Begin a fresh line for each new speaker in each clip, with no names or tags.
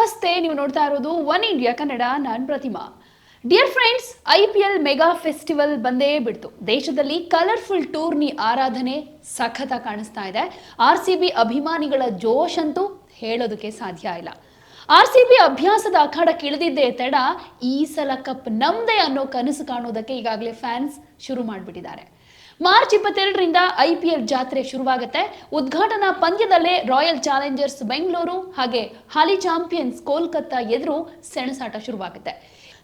ನಮಸ್ತೆ, ನೀವು ನೋಡ್ತಾ ಇರೋದು ಒನ್ ಇಂಡಿಯಾ ಕನ್ನಡ. ನಾನು Pratima. Dear friends, IPL mega festival ಬಂದೇ ಬಿಡ್ತು. ದೇಶದಲ್ಲಿ ಕಲರ್ಫುಲ್ ಟೂರ್ನಿ ಆರಾಧನೆ ಸಖತ ಕಾಣಿಸ್ತಾ ಇದೆ. RCB ಅಭಿಮಾನಿಗಳ ಜೋಶ್ ಅಂತೂ ಹೇಳೋದಕ್ಕೆ ಸಾಧ್ಯ ಇಲ್ಲ. RCB ಅಭ್ಯಾಸದ ಅಖಾಡಕ್ಕೆ ಇಳಿದಿದ್ದೇ ತಡ, ಈ ಸಲ ಕಪ್ ನಮ್ದೇ ಅನ್ನೋ ಕನಸು ಕಾಣೋದಕ್ಕೆ ಈಗಾಗಲೇ ಫ್ಯಾನ್ಸ್ ಶುರು ಮಾಡಿಬಿಟ್ಟಿದ್ದಾರೆ. ಮಾರ್ಚ್ 22ರಿಂದ IPL ಜಾತ್ರೆ ಶುರುವಾಗುತ್ತೆ. ಉದ್ಘಾಟನಾ ಪಂದ್ಯದಲ್ಲೇ ರಾಯಲ್ ಚಾಲೆಂಜರ್ಸ್ ಬೆಂಗಳೂರು ಹಾಗೆ ಹಾಲಿ ಚಾಂಪಿಯನ್ಸ್ ಕೋಲ್ಕತ್ತಾ ಎದುರು ಸೆಣಸಾಟ ಶುರುವಾಗುತ್ತೆ.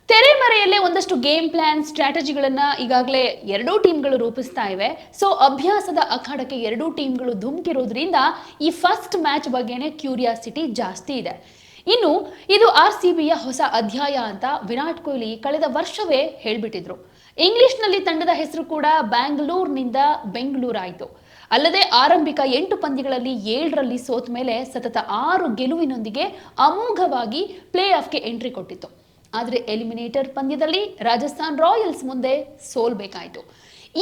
ತೆರೆಮರೆಯಲ್ಲೇ ಒಂದಷ್ಟು ಗೇಮ್ ಪ್ಲಾನ್ ಸ್ಟ್ರಾಟಜಿಗಳನ್ನ ಈಗಾಗಲೇ ಎರಡೂ ಟೀಮ್ಗಳು ರೂಪಿಸ್ತಾ ಇವೆ. ಸೊ ಅಭ್ಯಾಸದ ಅಖಾಡಕ್ಕೆ ಎರಡೂ ಟೀಮ್ಗಳು ಧುಮುಕಿರೋದ್ರಿಂದ ಈ ಫಸ್ಟ್ ಮ್ಯಾಚ್ ಬಗ್ಗೆನೇ ಕ್ಯೂರಿಯಾಸಿಟಿ ಜಾಸ್ತಿ ಇದೆ. ಇನ್ನು ಇದು RCBಯ ಹೊಸ ಅಧ್ಯಾಯ ಅಂತ ವಿರಾಟ್ ಕೊಹ್ಲಿ ಕಳೆದ ವರ್ಷವೇ ಹೇಳ್ಬಿಟ್ಟಿದ್ರು. ಇಂಗ್ಲಿಷ್ನಲ್ಲಿ ತಂಡದ ಹೆಸರು ಕೂಡ ಬ್ಯಾಂಗ್ಳೂರ್ನಿಂದ ಬೆಂಗಳೂರಾಯಿತು. ಅಲ್ಲದೆ ಆರಂಭಿಕ 8 ಪಂದ್ಯಗಳಲ್ಲಿ 7ರಲ್ಲಿ ಸೋತ ಮೇಲೆ ಸತತ 6 ಗೆಲುವಿನೊಂದಿಗೆ ಅಮೋಘವಾಗಿ ಪ್ಲೇ ಆಫ್ಗೆ ಎಂಟ್ರಿ ಕೊಟ್ಟಿತ್ತು. ಆದರೆ ಎಲಿಮಿನೇಟರ್ ಪಂದ್ಯದಲ್ಲಿ ರಾಜಸ್ಥಾನ್ ರಾಯಲ್ಸ್ ಮುಂದೆ ಸೋಲ್ಬೇಕಾಯಿತು.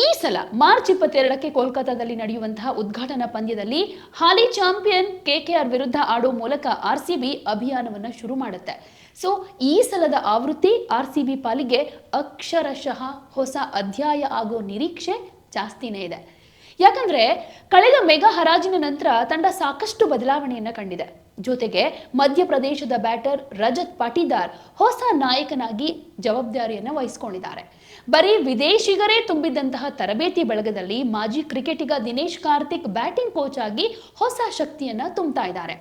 ಈ ಸಲ ಮಾರ್ಚ್ 22ಕ್ಕೆ ಕೋಲ್ಕತ್ತಾದಲ್ಲಿ ನಡೆಯುವಂತಹ ಉದ್ಘಾಟನಾ ಪಂದ್ಯದಲ್ಲಿ ಹಾಲಿ ಚಾಂಪಿಯನ್ KKR ವಿರುದ್ಧ ಆಡೋ ಮೂಲಕ RCB ಅಭಿಯಾನವನ್ನು ಶುರು ಮಾಡುತ್ತೆ. ಸೊ ಈ ಸಲದ ಆವೃತ್ತಿ RCB ಪಾಲಿಗೆ ಅಕ್ಷರಶಃ ಹೊಸ ಅಧ್ಯಾಯ ಆಗೋ ನಿರೀಕ್ಷೆ ಜಾಸ್ತಿನೇ ಇದೆ. ಯಾಕಂದ್ರೆ ಕಳೆದ ಮೆಗಾ ಹರಾಜಿನ ನಂತರ ತಂಡ ಸಾಕಷ್ಟು ಬದಲಾವಣೆಯನ್ನ ಕಂಡಿದೆ. ಜೊತೆಗೆ ಮಧ್ಯಪ್ರದೇಶದ ಬ್ಯಾಟರ್ ರಜತ್ ಪಾಟಿದಾರ್ ಹೊಸ ನಾಯಕನಾಗಿ ಜವಾಬ್ದಾರಿಯನ್ನು ವಹಿಸಿಕೊಂಡಿದ್ದಾರೆ. ಬರೀ ವಿದೇಶಿಗರೇ ತುಂಬಿದ್ದಂತಹ ತರಬೇತಿ ಬಳಗದಲ್ಲಿ ಮಾಜಿ ಕ್ರಿಕೆಟಿಗ ದಿನೇಶ್ ಕಾರ್ತಿಕ್ ಬ್ಯಾಟಿಂಗ್ ಕೋಚ್ ಆಗಿ ಹೊಸ ಶಕ್ತಿಯನ್ನ ತುಂಬ್ತಾ ಇದ್ದಾರೆ.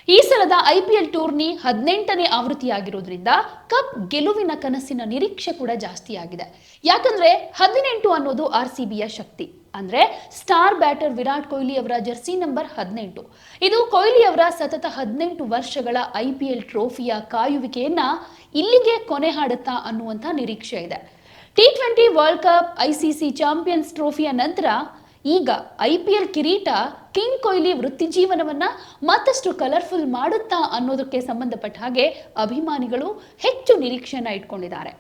ಈ ಸಲದ IPL ಟೂರ್ನಿ 18ನೇ ಆವೃತ್ತಿಯಾಗಿರೋದ್ರಿಂದ ಕಪ್ ಗೆಲುವಿನ ಕನಸಿನ ನಿರೀಕ್ಷೆ ಕೂಡ ಜಾಸ್ತಿ ಆಗಿದೆ. ಯಾಕಂದ್ರೆ 18 ಅನ್ನೋದು RCBಯ ಶಕ್ತಿ. ಅಂದ್ರೆ ಸ್ಟಾರ್ ಬ್ಯಾಟರ್ ವಿರಾಟ್ ಕೊಹ್ಲಿ ಅವರ ಜರ್ಸಿ ನಂಬರ್ 18. ಇದು ಕೊಹ್ಲಿ ಅವರ ಸತತ 18 ವರ್ಷಗಳ IPL ಟ್ರೋಫಿಯ ಕಾಯುವಿಕೆಯನ್ನ ಇಲ್ಲಿಗೆ ಕೊನೆ ಹಾಡುತ್ತಾ ಅನ್ನುವಂಥ ನಿರೀಕ್ಷೆ ಇದೆ. T20 world cup, ICC champions ಟ್ರೋಫಿಯ ನಂತರ ಈಗ IPL ಕಿರೀಟ ಕಿಂಗ್ ಕೊಹ್ಲಿ ವೃತ್ತಿ ಜೀವನವನ್ನ ಮತ್ತಷ್ಟು ಕಲರ್ಫುಲ್ ಮಾಡುತ್ತಾ ಅನ್ನೋದಕ್ಕೆ ಸಂಬಂಧಪಟ್ಟ ಹಾಗೆ ಅಭಿಮಾನಿಗಳು ಹೆಚ್ಚು ನಿರೀಕ್ಷೆಯನ್ನ ಇಟ್ಕೊಂಡಿದ್ದಾರೆ.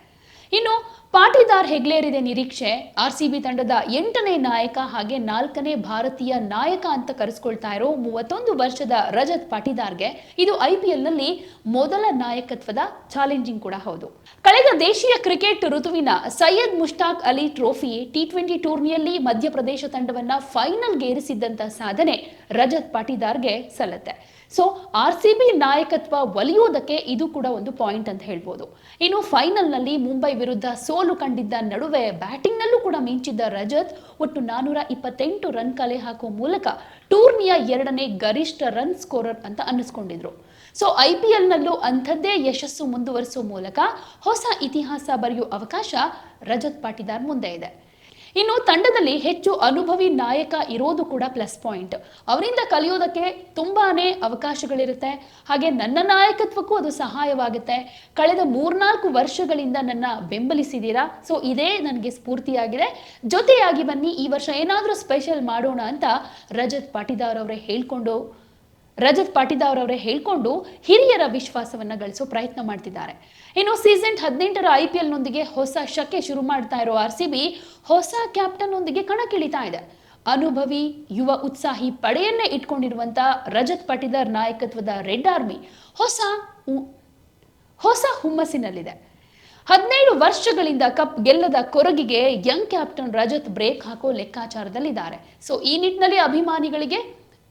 ಇನ್ನು ಪಾಟಿದಾರ್ ಹೆಗ್ಲೇರಿದೆ ನಿರೀಕ್ಷೆ. RCB ತಂಡದ 8ನೇ ನಾಯಕ ಹಾಗೆ 4ನೇ ಭಾರತೀಯ ನಾಯಕ ಅಂತ ಕರೆಸ್ಕೊಳ್ತಾ ಇರೋ 31 ವರ್ಷದ ರಜತ್ ಪಾಟಿದಾರ್ಗೆ ಇದು IPL ನಲ್ಲಿ ಮೊದಲ ನಾಯಕತ್ವದ ಚಾಲೆಂಜಿಂಗ್ ಕೂಡ ಹೌದು. ಕಳೆದ ದೇಶೀಯ ಕ್ರಿಕೆಟ್ ಋತುವಿನ ಸೈಯದ್ ಮುಷ್ತಾಕ್ ಅಲಿ ಟ್ರೋಫಿ T20 ಟೂರ್ನಿಯಲ್ಲಿ ಮಧ್ಯಪ್ರದೇಶ ತಂಡವನ್ನ ಫೈನಲ್ಗೆ ಏರಿಸಿದ್ದಂತ ಸಾಧನೆ ರಜತ್ ಪಾಟಿದಾರ್ಗೆ ಸಲ್ಲತ್ತೆ. ಸೊ RCB ನಾಯಕತ್ವ ಒಲಿಯೋದಕ್ಕೆ ಇದು ಕೂಡ ಒಂದು ಪಾಯಿಂಟ್ ಅಂತ ಹೇಳ್ಬೋದು. ಇನ್ನು ಫೈನಲ್ನಲ್ಲಿ ಮುಂಬೈ ವಿರುದ್ಧ ಸೋಲು ಕಂಡಿದ್ದ ನಡುವೆ ಬ್ಯಾಟಿಂಗ್ನಲ್ಲೂ ಕೂಡ ಮಿಂಚಿದ್ದ ರಜತ್ ಒಟ್ಟು 428 ರನ್ ಕಲೆ ಹಾಕುವ ಮೂಲಕ ಟೂರ್ನಿಯ 2ನೇ ಗರಿಷ್ಠ ರನ್ ಸ್ಕೋರರ್ ಅಂತ ಅನ್ನಿಸ್ಕೊಂಡಿದ್ರು. ಸೊ IPL ನಲ್ಲೂ ಅಂಥದ್ದೇ ಯಶಸ್ಸು ಮುಂದುವರಿಸುವ ಮೂಲಕ ಹೊಸ ಇತಿಹಾಸ ಬರೆಯುವ ಅವಕಾಶ ರಜತ್ ಪಾಟಿದಾರ್ ಮುಂದೆ ಇದೆ. ಇನ್ನು ತಂಡದಲ್ಲಿ ಹೆಚ್ಚು ಅನುಭವಿ ನಾಯಕ ಇರೋದು ಕೂಡ ಪ್ಲಸ್ ಪಾಯಿಂಟ್. ಅವರಿಂದ ಕಲಿಯೋದಕ್ಕೆ ತುಂಬಾನೇ ಅವಕಾಶಗಳಿರುತ್ತೆ. ಹಾಗೆ ನನ್ನ ನಾಯಕತ್ವಕ್ಕೂ ಅದು ಸಹಾಯವಾಗುತ್ತೆ. ಕಳೆದ 3-4 ವರ್ಷಗಳಿಂದ ನನ್ನ ಬೆಂಬಲಿಸಿದ್ದೀರಾ, ಸೊ ಇದೇ ನನಗೆ ಸ್ಫೂರ್ತಿಯಾಗಿದೆ. ಜೊತೆಯಾಗಿ ಬನ್ನಿ, ಈ ವರ್ಷ ಏನಾದರೂ ಸ್ಪೆಷಲ್ ಮಾಡೋಣ ಅಂತ ರಜತ್ ಪಾಟಿದಾರ್ ಅವರೇ ಹೇಳ್ಕೊಂಡು ಹಿರಿಯರ ವಿಶ್ವಾಸವನ್ನ ಗಳಿಸೋ ಪ್ರಯತ್ನ ಮಾಡ್ತಿದ್ದಾರೆ. ಇನ್ನು ಸೀಸನ್ 18ರ IPL ಹೊಸ ಶಕೆ ಶುರು ಮಾಡ್ತಾ ಇರೋ RCB ಹೊಸ ಕ್ಯಾಪ್ಟನ್ ಒಂದಿಗೆ ಕಣಕ್ಕಿಳಿತಾ ಇದೆ. ಅನುಭವಿ ಯುವ ಉತ್ಸಾಹಿ ಪಡೆಯನ್ನೇ ಇಟ್ಕೊಂಡಿರುವಂತ ರಜತ್ ಪಾಟಿದಾರ್ ನಾಯಕತ್ವದ ರೆಡ್ ಆರ್ಮಿ ಹೊಸ ಹುಮ್ಮಸ್ಸಿನಲ್ಲಿದೆ. 17 ವರ್ಷಗಳಿಂದ ಕಪ್ ಗೆಲ್ಲದ ಕೊರಗಿಗೆ ಯಂಗ್ ಕ್ಯಾಪ್ಟನ್ ರಜತ್ ಬ್ರೇಕ್ ಹಾಕೋ ಲೆಕ್ಕಾಚಾರದಲ್ಲಿದ್ದಾರೆ. ಸೊ ಈ ನಿಟ್ಟಿನಲ್ಲಿ ಅಭಿಮಾನಿಗಳಿಗೆ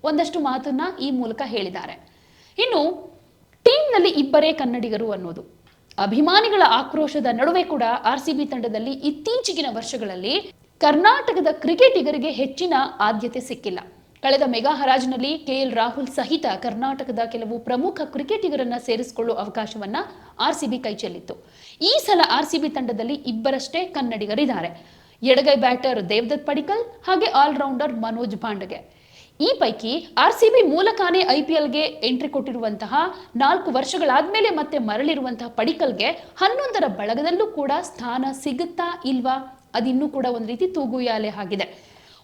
ಒಂದಷ್ಟು ಮಾತನ್ನ ಈ ಮೂಲಕ ಹೇಳಿದ್ದಾರೆ. ಇನ್ನು ಟೀಮ್ನಲ್ಲಿ ಇಬ್ಬರೇ ಕನ್ನಡಿಗರು ಅನ್ನೋದು ಅಭಿಮಾನಿಗಳ ಆಕ್ರೋಶದ ನಡುವೆ ಕೂಡ RCB ತಂಡದಲ್ಲಿ ಇತ್ತೀಚೆಗಿನ ವರ್ಷಗಳಲ್ಲಿ ಕರ್ನಾಟಕದ ಕ್ರಿಕೆಟಿಗರಿಗೆ ಹೆಚ್ಚಿನ ಆದ್ಯತೆ ಸಿಕ್ಕಿಲ್ಲ. ಕಳೆದ ಮೆಗಾ ಹರಾಜಿನಲ್ಲಿ KL ರಾಹುಲ್ ಸಹಿತ ಕರ್ನಾಟಕದ ಕೆಲವು ಪ್ರಮುಖ ಕ್ರಿಕೆಟಿಗರನ್ನ ಸೇರಿಸಿಕೊಳ್ಳುವ ಅವಕಾಶವನ್ನ RCB ಕೈಚೆಲ್ಲಿತ್ತು. ಈ ಸಲ RCB ತಂಡದಲ್ಲಿ ಇಬ್ಬರಷ್ಟೇ ಕನ್ನಡಿಗರಿದ್ದಾರೆ. ಎಡಗೈ ಬ್ಯಾಟರ್ ದೇವದತ್ ಪಡಿಕ್ಕಲ್ ಹಾಗೆ ಆಲ್ರೌಂಡರ್ ಮನೋಜ್ ಪಾಂಡಗೆ. ಈ ಪೈಕಿ RCB ಮೂಲಕನೇ IPLಗೆ ಎಂಟ್ರಿ ಕೊಟ್ಟಿರುವಂತಹ 4 ವರ್ಷಗಳಾದ್ಮೇಲೆ ಮತ್ತೆ ಮರಳಿರುವಂತಹ ಪಡಿಕ್ಕಲ್ಗೆ 11ರ ಬಳಗದಲ್ಲೂ ಕೂಡ ಸ್ಥಾನ ಸಿಗುತ್ತಾ ಇಲ್ವಾ, ಅದಿನ್ನೂ ಕೂಡ ಒಂದು ರೀತಿ ತೂಗುಯಾಲೆ ಆಗಿದೆ.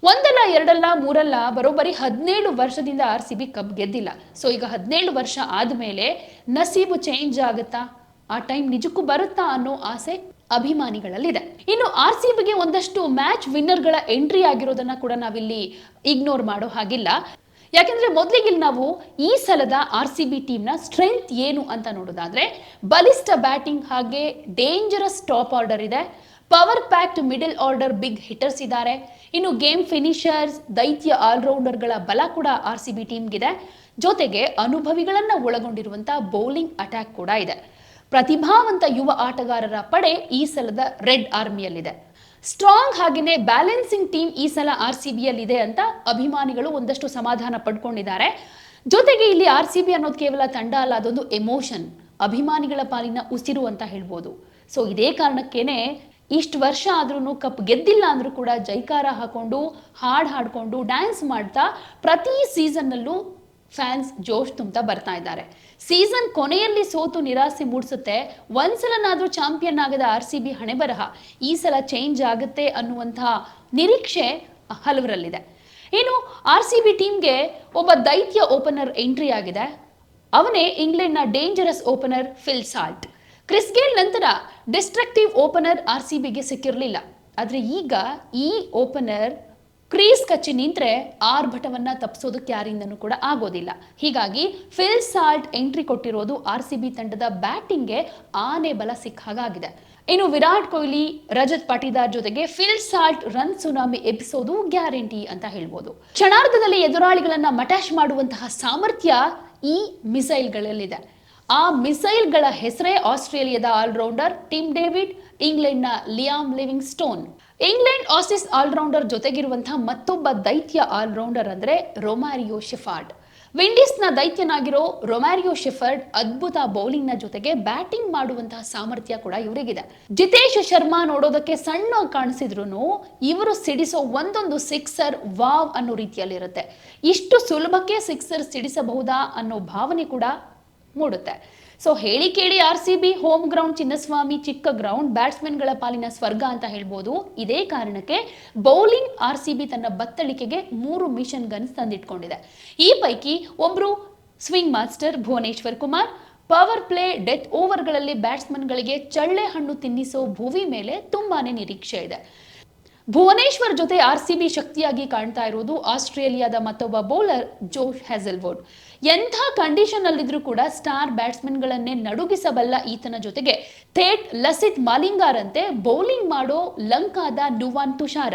1 ಅಲ್ಲ 2 ಅಲ್ಲ 3 ಅಲ್ಲ, ಬರೋಬ್ಬರಿ 17 ವರ್ಷದಿಂದ RCB ಕಪ್ ಗೆದ್ದಿಲ್ಲ. ಸೊ ಈಗ 17 ವರ್ಷ ಆದ್ಮೇಲೆ ನಸೀಬು ಚೇಂಜ್ ಆಗುತ್ತಾ, ಆ ಟೈಮ್ ನಿಜಕ್ಕೂ ಬರುತ್ತಾ ಅನ್ನೋ ಆಸೆ ಅಭಿಮಾನಿಗಳಲ್ಲಿದೆ. ಇನ್ನು RCBಗೆ ಒಂದಷ್ಟು ಮ್ಯಾಚ್ ವಿನ್ನರ್ಗಳ ಎಂಟ್ರಿ ಆಗಿರೋದನ್ನ ಕೂಡ ನಾವಿಲ್ಲಿ ಇಗ್ನೋರ್ ಮಾಡೋ ಹಾಗಿಲ್ಲ. ಯಾಕೆಂದ್ರೆ ಮೊದಲಿಗೆ ನಾವು ಈ ಸಲದ RCB ಟೀಮ್ನ ಸ್ಟ್ರೆಂತ್ ಏನು ಅಂತ ನೋಡೋದಾದ್ರೆ ಬಲಿಷ್ಠ ಬ್ಯಾಟಿಂಗ್ ಹಾಗೆ ಡೇಂಜರಸ್ ಟಾಪ್ ಆರ್ಡರ್ ಇದೆ, power packed middle order big hitters ಇದ್ದಾರೆ, ಇನ್ನು ಗೇಮ್ ಫಿನಿಷರ್ಸ್ ದೈತ್ಯ ಆಲ್ರೌಂಡರ್ಗಳ ಬಲ ಕೂಡ RCB ಟೀಮ್ಗಿದೆ, ಜೊತೆಗೆ ಅನುಭವಿಗಳನ್ನ ಒಳಗೊಂಡಿರುವಂತ ಬೌಲಿಂಗ್ ಅಟ್ಯಾಕ್ ಕೂಡ ಇದೆ. ಪ್ರತಿಭಾವಂತ ಯುವ ಆಟಗಾರರ ಪಡೆ ಈ ಸಲದ ರೆಡ್ ಆರ್ಮಿಯಲ್ಲಿದೆ. ಸ್ಟ್ರಾಂಗ್ ಹಾಗೆಯೇ ಬ್ಯಾಲೆನ್ಸಿಂಗ್ ಟೀಮ್ ಈ ಸಲ RCBಯಲ್ಲಿದೆ ಅಂತ ಅಭಿಮಾನಿಗಳು ಒಂದಷ್ಟು ಸಮಾಧಾನ ಪಡ್ಕೊಂಡಿದ್ದಾರೆ. ಜೊತೆಗೆ ಇಲ್ಲಿ RCB ಅನ್ನೋದು ಕೇವಲ ತಂಡ ಅಲ್ಲ, ಅದೊಂದು ಎಮೋಷನ್, ಅಭಿಮಾನಿಗಳ ಪಾಲಿನ ಉಸಿರು ಅಂತ ಹೇಳ್ಬೋದು. ಸೊ ಇದೇ ಕಾರಣಕ್ಕೇನೆ ಇಷ್ಟು ವರ್ಷ ಆದ್ರೂ ಕಪ್ ಗೆದ್ದಿಲ್ಲ ಅಂದ್ರೂ ಕೂಡ ಜೈಕಾರ ಹಾಕೊಂಡು ಹಾಡ್ಕೊಂಡು ಡ್ಯಾನ್ಸ್ ಮಾಡ್ತಾ ಪ್ರತಿ ಸೀಸನ್ನಲ್ಲೂ ಫ್ಯಾನ್ಸ್ ಜೋಶ್ ತುಂಬ್ತಾ ಬರ್ತಾ ಇದ್ದಾರೆ. ಸೀಸನ್ ಕೊನೆಯಲ್ಲಿ ಸೋತು ನಿರಾಸೆ ಮೂಡಿಸುತ್ತೆ, ಒಂದ್ಸಲನಾದ್ರೂ ಚಾಂಪಿಯನ್ ಆಗದ RCB ಹಣೆ ಬರಹ ಈ ಸಲ ಚೇಂಜ್ ಆಗುತ್ತೆ ಅನ್ನುವಂತಹ ನಿರೀಕ್ಷೆ ಹಲವರಲ್ಲಿದೆ. ಇನ್ನು RCB ಟೀಮ್ಗೆ ಒಬ್ಬ ದೈತ್ಯ ಓಪನರ್ ಎಂಟ್ರಿ ಆಗಿದೆ. ಅವನೇ ಇಂಗ್ಲೆಂಡ್ನ dangerous opener Phil Salt. Chris Gayle ನಂತರ ಡಿಸ್ಟ್ರಕ್ಟಿವ್ ಓಪನರ್ RCBಗೆ ಸಿಕ್ಕಿರಲಿಲ್ಲ. ಆದ್ರೆ ಈಗ ಈ ಓಪನರ್ ಕ್ರೀಸ್ ಕಚ್ಚಿ ನಿಂತ್ರೆ ಆರ್ಭಟವನ್ನ ತಪ್ಪಿಸೋದಕ್ಕೆ ಯಾರಿಂದನೂ ಕೂಡ ಆಗೋದಿಲ್ಲ. ಹೀಗಾಗಿ ಫಿಲ್ ಸಾಲ್ಟ್ ಎಂಟ್ರಿ ಕೊಟ್ಟಿರೋದು RCB ತಂಡದ ಬ್ಯಾಟಿಂಗ್ಗೆ ಆನೆ ಬಲ ಸಿಕ್ಕ ಹಾಗಾಗಿದೆ. ಇನ್ನು ವಿರಾಟ್ ಕೊಹ್ಲಿ, ರಜತ್ ಪಾಟಿದಾರ್ ಜೊತೆಗೆ ಫಿಲ್ ಸಾಲ್ಟ್ ರನ್ ಸುನಾಮಿ ಎಬ್ಬಿಸೋದು ಗ್ಯಾರಂಟಿ ಅಂತ ಹೇಳ್ಬೋದು. ಕ್ಷಣಾರ್ಧದಲ್ಲಿ ಎದುರಾಳಿಗಳನ್ನ ಮಟಾಶ್ ಮಾಡುವಂತಹ ಸಾಮರ್ಥ್ಯ ಈ ಮಿಸೈಲ್ಗಳಲ್ಲಿದೆ. ಆ ಮಿಸೈಲ್ಗಳ ಹೆಸರೇ ಆಸ್ಟ್ರೇಲಿಯಾದ ಆಲ್ರೌಂಡರ್ ಟಿಮ್ ಡೇವಿಡ್, ಇಂಗ್ಲೆಂಡ್ನ Liam Livingstone. England Aussies allrounder ಜೊತೆಗಿರುವಂತಹ ಮತ್ತೊಬ್ಬ ದೈತ್ಯ ಆಲ್ರೌಂಡರ್ ಅಂದ್ರೆ ರೊಮ್ಯಾರಿಯೋ ಶೆಫರ್ಡ್. ವಿಂಡೀಸ್ನ ದೈತ್ಯನಾಗಿರೋ ರೊಮ್ಯಾರಿಯೋ ಶೆಫರ್ಡ್ ಅದ್ಭುತ ಬೌಲಿಂಗ್ ನ ಜೊತೆಗೆ ಬ್ಯಾಟಿಂಗ್ ಮಾಡುವಂತಹ ಸಾಮರ್ಥ್ಯ ಕೂಡ ಇವರಿಗಿದೆ. ಜಿತೇಶ್ ಶರ್ಮಾ ನೋಡೋದಕ್ಕೆ ಸಣ್ಣ ಕಾಣಿಸಿದ್ರು ಇವರು ಸಿಡಿಸೋ ಒಂದೊಂದು ಸಿಕ್ಸರ್ ವಾವ್ ಅನ್ನೋ ರೀತಿಯಲ್ಲಿ ಇರುತ್ತೆ. ಇಷ್ಟು ಸುಲಭಕ್ಕೆ ಸಿಕ್ಸರ್ ಸಿಡಿಸಬಹುದಾ ಅನ್ನೋ ಭಾವನೆ ಕೂಡ ಮೂಡುತ್ತೆ. ಸೊ ಹೇಳಿ ಕೇಳಿ RCB ಹೋಮ್ ಗ್ರೌಂಡ್ ಚಿನ್ನಸ್ವಾಮಿ, ಚಿಕ್ಕ ಗ್ರೌಂಡ್, ಬ್ಯಾಟ್ಸ್ಮನ್ಗಳ ಪಾಲಿನ ಸ್ವರ್ಗ ಅಂತ ಹೇಳ್ಬೋದು. ಇದೇ ಕಾರಣಕ್ಕೆ ಬೌಲಿಂಗ್ RCB ತನ್ನ ಬತ್ತಳಿಕೆಗೆ 3 ಮಿಷನ್ ಗನ್ಸ್ ತಂದಿಟ್ಕೊಂಡಿದೆ. ಈ ಪೈಕಿ ಒಬ್ರು swing master Bhuvneshwar Kumar, power play death ಓವರ್ಗಳಲ್ಲಿ ಬ್ಯಾಟ್ಸ್ಮನ್ಗಳಿಗೆ ಚಳ್ಳೆ ಹಣ್ಣು ತಿನ್ನಿಸೋ ಭುವಿ ಮೇಲೆ ತುಂಬಾನೇ ನಿರೀಕ್ಷೆ ಇದೆ. ಭುವನೇಶ್ವರ್ ಜೊತೆ RCB ಶಕ್ತಿಯಾಗಿ ಕಾಣ್ತಾ ಇರೋದು ಆಸ್ಟ್ರೇಲಿಯಾದ ಮತ್ತೊಬ್ಬ ಬೌಲರ್ ಜೋಶ್ ಹ್ಯಾಸಲ್ವುಡ್. ಎಂಥ ಕಂಡೀಷನ್ ಅಲ್ಲಿದ್ರೂ ಕೂಡ ಸ್ಟಾರ್ ಬ್ಯಾಟ್ಸ್ಮನ್ಗಳನ್ನೇ ನಡುಗಿಸಬಲ್ಲ ಈತನ ಜೊತೆಗೆ ಥೇಟ್ ಲಸಿತ್ ಮಾಲಿಂಗಾರಂತೆ ಬೌಲಿಂಗ್ ಮಾಡೋ ಲಂಕಾದ ನುವಾನ್ ತುಷಾರ,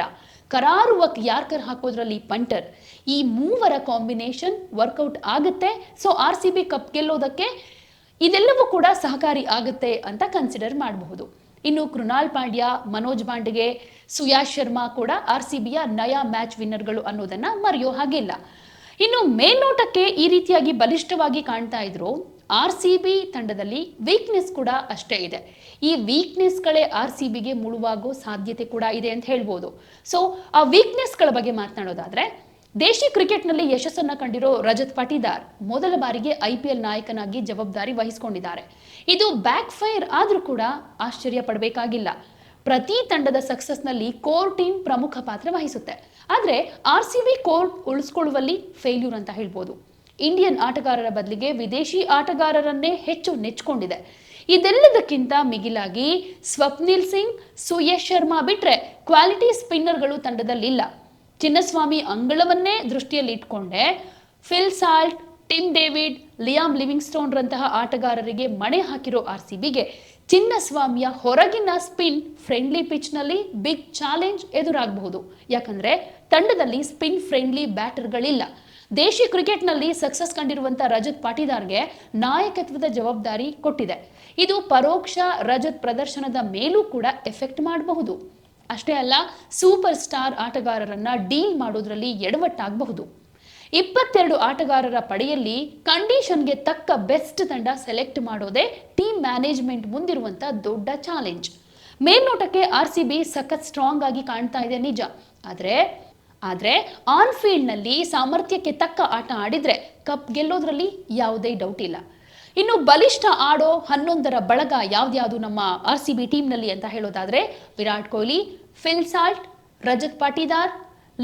ಕರಾರುವಕ್ ಯಾರ್ಕರ್ ಹಾಕೋದ್ರಲ್ಲಿ ಪಂಟರ್, ಈ ಮೂವರ ಕಾಂಬಿನೇಷನ್ ವರ್ಕೌಟ್ ಆಗುತ್ತೆ. ಸೊ RCB ಕಪ್ ಗೆಲ್ಲೋದಕ್ಕೆ ಇದೆಲ್ಲವೂ ಕೂಡ ಸಹಕಾರಿ ಆಗುತ್ತೆ ಅಂತ ಕನ್ಸಿಡರ್ ಮಾಡಬಹುದು. ಇನ್ನು ಕೃಣಾಲ್ ಪಾಂಡ್ಯ, ಮನೋಜ್ ಬಾಂಡೆಗೆ, ಸುಯಾಶ್ ಶರ್ಮಾ ಕೂಡ RCBಯ ನಯಾ ಮ್ಯಾಚ್ ವಿನ್ನರ್ಗಳು ಅನ್ನೋದನ್ನ ಮರೆಯೋ ಹಾಗಿಲ್ಲ. ಇನ್ನು ಮೇಲ್ನೋಟಕ್ಕೆ ಈ ರೀತಿಯಾಗಿ ಬಲಿಷ್ಠವಾಗಿ ಕಾಣ್ತಾ ಇದ್ರು RCB ತಂಡದಲ್ಲಿ ವೀಕ್ನೆಸ್ ಕೂಡ ಅಷ್ಟೇ ಇದೆ. ಈ ವೀಕ್ನೆಸ್ಗಳೇ RCBಗೆ ಮುಳುವಾಗೋ ಸಾಧ್ಯತೆ ಕೂಡ ಇದೆ ಅಂತ ಹೇಳ್ಬೋದು. ಸೊ ಆ ವೀಕ್ನೆಸ್ಗಳ ಬಗ್ಗೆ ಮಾತನಾಡೋದಾದ್ರೆ, ದೇಶಿ ಕ್ರಿಕೆಟ್ನಲ್ಲಿ ಯಶಸ್ಸನ್ನ ಕಂಡಿರೋ ರಜತ್ ಪಾಟಿದಾರ್ ಮೊದಲ ಬಾರಿಗೆ IPL ನಾಯಕನಾಗಿ ಜವಾಬ್ದಾರಿ ವಹಿಸಿಕೊಂಡಿದ್ದಾರೆ. ಇದು ಬ್ಯಾಕ್ ಫೈರ್ ಆದ್ರೂ ಕೂಡ ಆಶ್ಚರ್ಯ ಪಡಬೇಕಾಗಿಲ್ಲ. ಪ್ರತಿ ತಂಡದ ಸಕ್ಸಸ್ನಲ್ಲಿ ಕೋರ್ ಟೀಮ್ ಪ್ರಮುಖ ಪಾತ್ರ ವಹಿಸುತ್ತೆ. ಆದ್ರೆ RCB ಕೋರ್ ಉಳಿಸ್ಕೊಳ್ಳುವಲ್ಲಿ ಫೇಲ್ಯೂರ್ ಅಂತ ಹೇಳ್ಬೋದು. ಇಂಡಿಯನ್ ಆಟಗಾರರ ಬದಲಿಗೆ ವಿದೇಶಿ ಆಟಗಾರರನ್ನೇ ಹೆಚ್ಚು ನೆಚ್ಕೊಂಡಿದೆ. ಇದೆಲ್ಲದಕ್ಕಿಂತ ಮಿಗಿಲಾಗಿ ಸ್ವಪ್ನಿಲ್ ಸಿಂಗ್, ಸುಯಶ್ ಶರ್ಮಾ ಬಿಟ್ರೆ ಕ್ವಾಲಿಟಿ ಸ್ಪಿನ್ನರ್ಗಳು ತಂಡದಲ್ಲಿಲ್ಲ. ಚಿನ್ನಸ್ವಾಮಿ ಅಂಗಳವನ್ನೇ ದೃಷ್ಟಿಯಲ್ಲಿ ಇಟ್ಕೊಂಡೆ Phil Salt, Tim David, Liam Livingstone ರಂತಹ ಆಟಗಾರರಿಗೆ ಮಣೆ ಹಾಕಿರೋ RCBಗೆ ಚಿನ್ನಸ್ವಾಮಿಯ ಹೊರಗಿನ ಸ್ಪಿನ್ ಫ್ರೆಂಡ್ಲಿ ಪಿಚ್ ನಲ್ಲಿ ಬಿಗ್ ಚಾಲೆಂಜ್ ಎದುರಾಗಬಹುದು. ಯಾಕಂದ್ರೆ ತಂಡದಲ್ಲಿ ಸ್ಪಿನ್ ಫ್ರೆಂಡ್ಲಿ ಬ್ಯಾಟರ್ಗಳಿಲ್ಲ. ದೇಶಿ ಕ್ರಿಕೆಟ್ನಲ್ಲಿ ಸಕ್ಸಸ್ ಕಂಡಿರುವಂತಹ ರಜತ್ ಪಾಟಿದಾರ್ಗೆ ನಾಯಕತ್ವದ ಜವಾಬ್ದಾರಿ ಕೊಟ್ಟಿದೆ. ಇದು ಪರೋಕ್ಷ ರಜತ್ ಪ್ರದರ್ಶನದ ಮೇಲೂ ಕೂಡ ಎಫೆಕ್ಟ್ ಮಾಡಬಹುದು. ಅಷ್ಟೇ ಅಲ್ಲ, ಸೂಪರ್ ಸ್ಟಾರ್ ಆಟಗಾರರನ್ನ ಡೀಲ್ ಮಾಡೋದ್ರಲ್ಲಿ ಎಡವಟ್ಟಾಗಬಹುದು. 22 ಆಟಗಾರರ ಪಡೆಯಲ್ಲಿ ಕಂಡೀಷನ್ಗೆ ತಕ್ಕ ಬೆಸ್ಟ್ ತಂಡ ಸೆಲೆಕ್ಟ್ ಮಾಡೋದೇ ಟೀಮ್ ಮ್ಯಾನೇಜ್ಮೆಂಟ್ ಮುಂದಿರುವಂತ ದೊಡ್ಡ ಚಾಲೆಂಜ್. ಮೇಲ್ನೋಟಕ್ಕೆ RCB ಸಖತ್ ಸ್ಟ್ರಾಂಗ್ ಆಗಿ ಕಾಣ್ತಾ ಇದೆ ನಿಜ. ಆದ್ರೆ ಆನ್ ಫೀಲ್ಡ್ ನಲ್ಲಿ ಸಾಮರ್ಥ್ಯಕ್ಕೆ ತಕ್ಕ ಆಟ ಆಡಿದ್ರೆ ಕಪ್ ಗೆಲ್ಲೋದ್ರಲ್ಲಿ ಯಾವುದೇ ಡೌಟ್ ಇಲ್ಲ. ಇನ್ನು ಬಲಿಷ್ಠ ಆಡೋ 11ರ ಬಳಗ ಯಾವ್ದ್ಯಾವುದು ನಮ್ಮ RCB ಟೀಮ್ನಲ್ಲಿ ಅಂತ ಹೇಳೋದಾದ್ರೆ, Virat Kohli, Phil Salt, Rajat Patidar,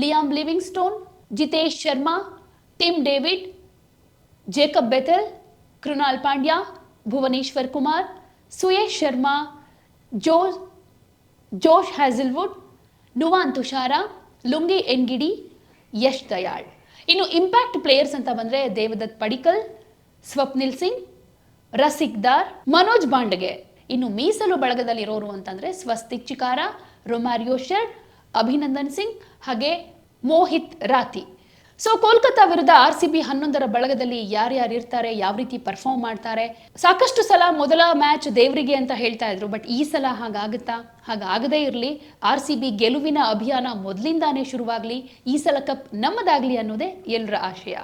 Liam Livingstone, Jitesh Sharma, Tim David, Jacob Bethell, Krunal Pandya, Bhuvneshwar Kumar, Suyash Sharma, Josh Hazlewood, Nuwan Thushara, Lungi Ngidi, Yash Dayal. ಇನ್ನು ಇಂಪ್ಯಾಕ್ಟ್ ಪ್ಲೇಯರ್ಸ್ ಅಂತ ಬಂದ್ರೆ ದೇವದತ್ ಪಡಿಕಲ್, ಸ್ವಪ್ನಿಲ್ ಸಿಂಗ್, ರಸಿಕ್ ದಾರ್, ಮನೋಜ್ ಬಾಂಡ್ಗೆ. ಇನ್ನು ಮೀಸಲು ಬಳಗದಲ್ಲಿರೋರು ಅಂತಂದ್ರೆ ಸ್ವಸ್ತಿಕ್ ಚಿಕಾರ, ರೊಮಾರಿಯೋ ಶೆರ್, ಅಭಿನಂದನ್ ಸಿಂಗ್ ಹಾಗೆ ಮೋಹಿತ್ ರಾತಿ. ಸೊ ಕೋಲ್ಕತ್ತಾ ವಿರುದ್ಧ RCB 11ರ ಬಳಗದಲ್ಲಿ ಯಾರ್ಯಾರು ಇರ್ತಾರೆ, ಯಾವ ರೀತಿ ಪರ್ಫಾರ್ಮ್ ಮಾಡ್ತಾರೆ. ಸಾಕಷ್ಟು ಸಲ ಮೊದಲ ಮ್ಯಾಚ್ ದೇವರಿಗೆ ಅಂತ ಹೇಳ್ತಾ ಇದ್ರು, ಬಟ್ ಈ ಸಲ ಹಾಗಾಗುತ್ತಾ? ಹಾಗಾಗದೇ ಇರಲಿ. RCB ಗೆಲುವಿನ ಅಭಿಯಾನ ಮೊದಲಿಂದಾನೇ ಶುರುವಾಗಲಿ, ಈ ಸಲ ಕಪ್ ನಮ್ಮದಾಗ್ಲಿ ಅನ್ನೋದೇ ಎಲ್ಲರ ಆಶಯ.